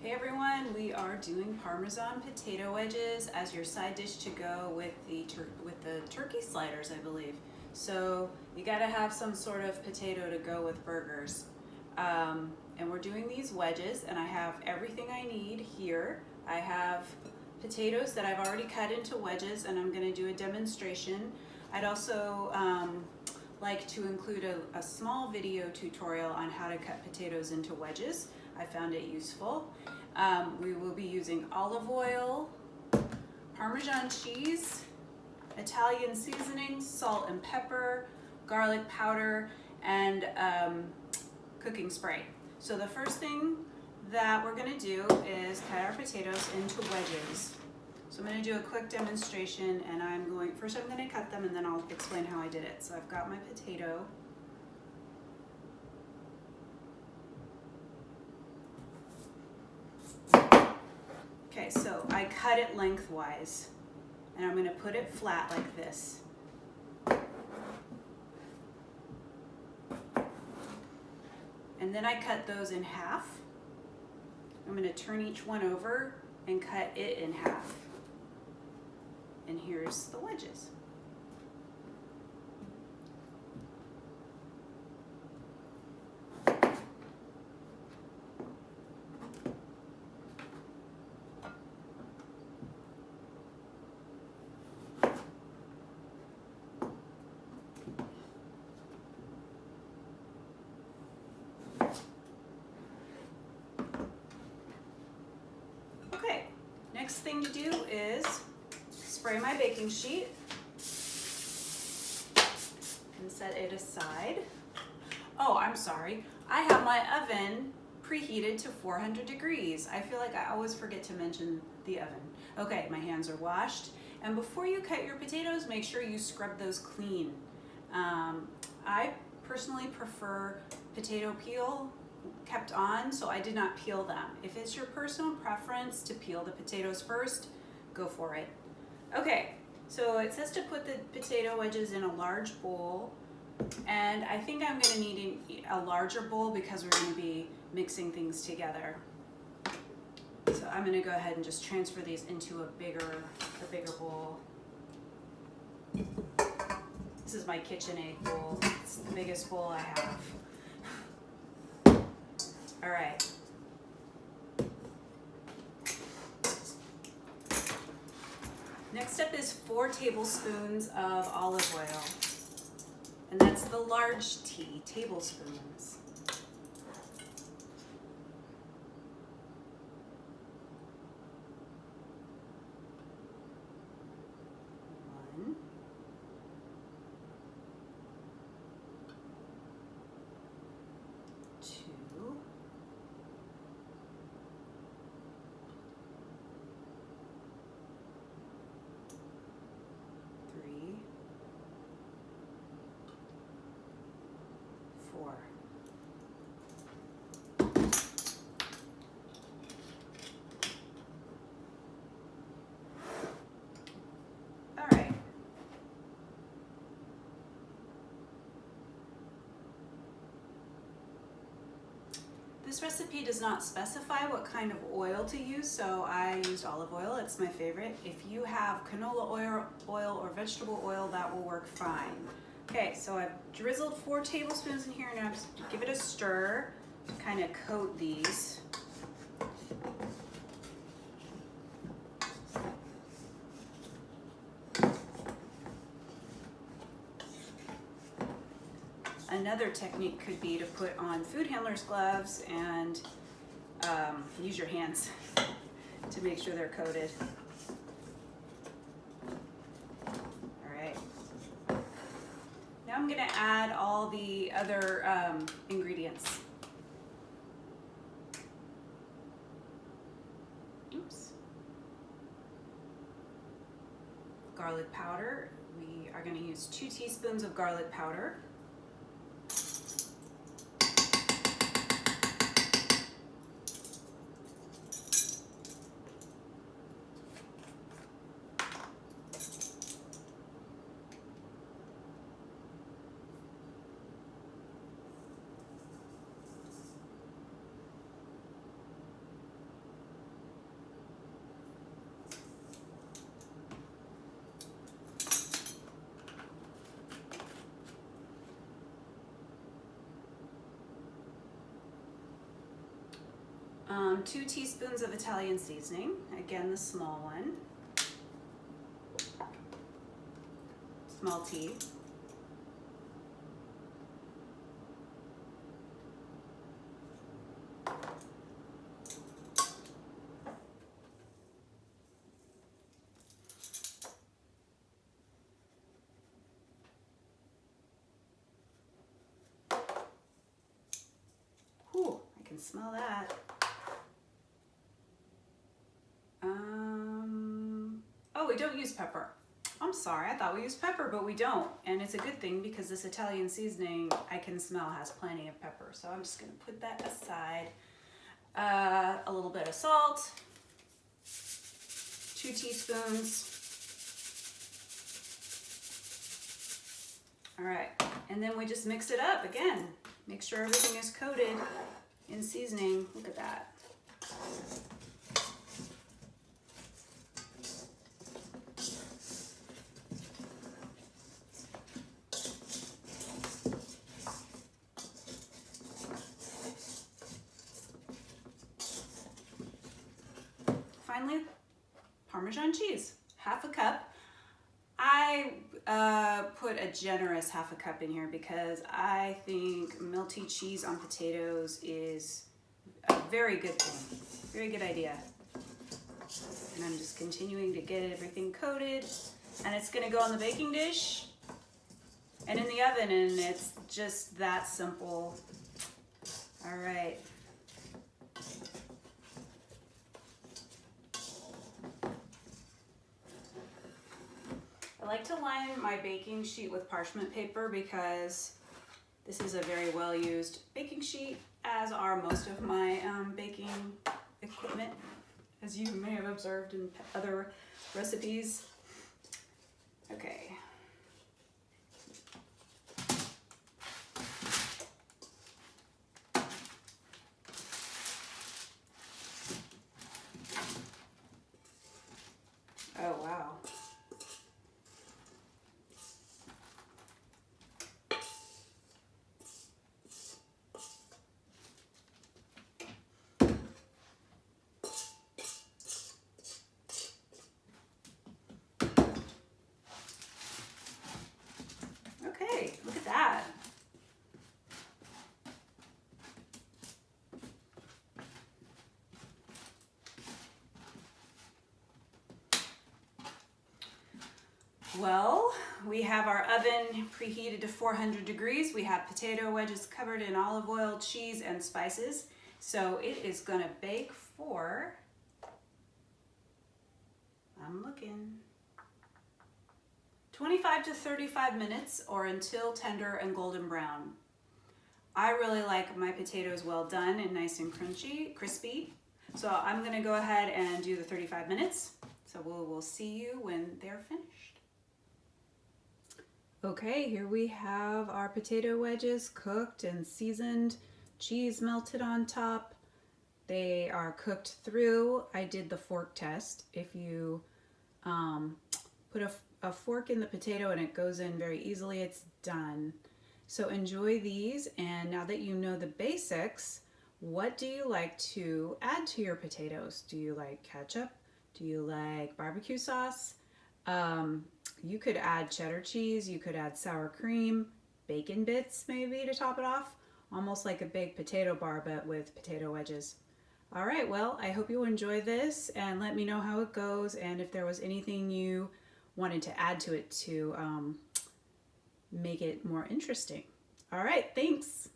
Hey everyone, we are doing Parmesan potato wedges as your side dish to go with the turkey sliders, I believe. So you gotta have some sort of potato to go with burgers. And we're doing these wedges, and I have everything I need here. I have potatoes that I've already cut into wedges, and I'm gonna do a demonstration. I'd also like to include a small video tutorial on how to cut potatoes into wedges. I found it useful. We will be using olive oil, Parmesan cheese, Italian seasoning, salt and pepper, garlic powder, and cooking spray. So the first thing that we're gonna do is cut our potatoes into wedges. So I'm gonna do a quick demonstration, and first I'm gonna cut them and then I'll explain how I did it. So I've got my potato. Okay, so I cut it lengthwise, and I'm gonna put it flat like this. And then I cut those in half. I'm gonna turn each one over and cut it in half. And here's the wedges. Okay, next thing to do is spray my baking sheet and set it aside. Oh, I'm sorry. I have my oven preheated to 400 degrees. I feel like I always forget to mention the oven. Okay, my hands are washed. And before you cut your potatoes, make sure you scrub those clean. I personally prefer potato peel kept on, so I did not peel them. If it's your personal preference to peel the potatoes first, go for it. Okay, so it says to put the potato wedges in a large bowl, and I think I'm gonna need a larger bowl because we're gonna be mixing things together. So I'm gonna go ahead and just transfer these into a bigger bowl. This is my KitchenAid bowl. It's the biggest bowl I have. All right. Next up is 4 tablespoons of olive oil. And that's the large T, tablespoons. One. Two. Three. 4. All right. This recipe does not specify what kind of oil to use, so I used olive oil. It's my favorite. If you have canola oil or vegetable oil, that will work fine. Okay, so I've drizzled 4 tablespoons in here, and I'm just give it a stir to kind of coat these. Another technique could be to put on food handler's gloves and use your hands to make sure they're coated. All right. Now I'm gonna add all the other ingredients. Oops. Garlic powder. We are gonna use 2 teaspoons of garlic powder. 2 teaspoons of Italian seasoning, again the small one, small tea. Whew, I can smell that. Oh, we don't use pepper. I'm sorry, I thought we used pepper, but we don't. And it's a good thing because this Italian seasoning I can smell has plenty of pepper. So I'm just gonna put that aside. A little bit of salt, 2 teaspoons. All right, and then we just mix it up again. Make sure everything is coated in seasoning. Look at that. Finally, Parmesan cheese, half a cup. I put a generous half a cup in here because I think melty cheese on potatoes is a very good thing, very good idea. And I'm just continuing to get everything coated, and it's gonna go on the baking dish and in the oven, and it's just that simple. All right. I like to line my baking sheet with parchment paper because this is a very well used baking sheet, as are most of my baking equipment, as you may have observed in other recipes. Okay. Oh, wow. Okay, look at that. Well, we have our oven preheated to 400 degrees. We have potato wedges covered in olive oil, cheese, and spices. So it is gonna bake for, I'm looking, 25 to 35 minutes, or until tender and golden brown. I really like my potatoes well done and nice and crunchy, crispy. So I'm gonna go ahead and do the 35 minutes. So we'll see you when they're finished. Okay, here we have our potato wedges cooked and seasoned, cheese melted on top. They are cooked through. I did the fork test. If you put a fork in the potato and it goes in very easily, it's done. So enjoy these, and now that you know the basics, what do you like to add to your potatoes? Do you like ketchup? Do you like barbecue sauce? You could add cheddar cheese, you could add sour cream, bacon bits maybe to top it off, almost like a baked potato bar but with potato wedges. All right, well, I hope you enjoy this, and let me know how it goes, and if there was anything you wanted to add to it to make it more interesting. All right, thanks.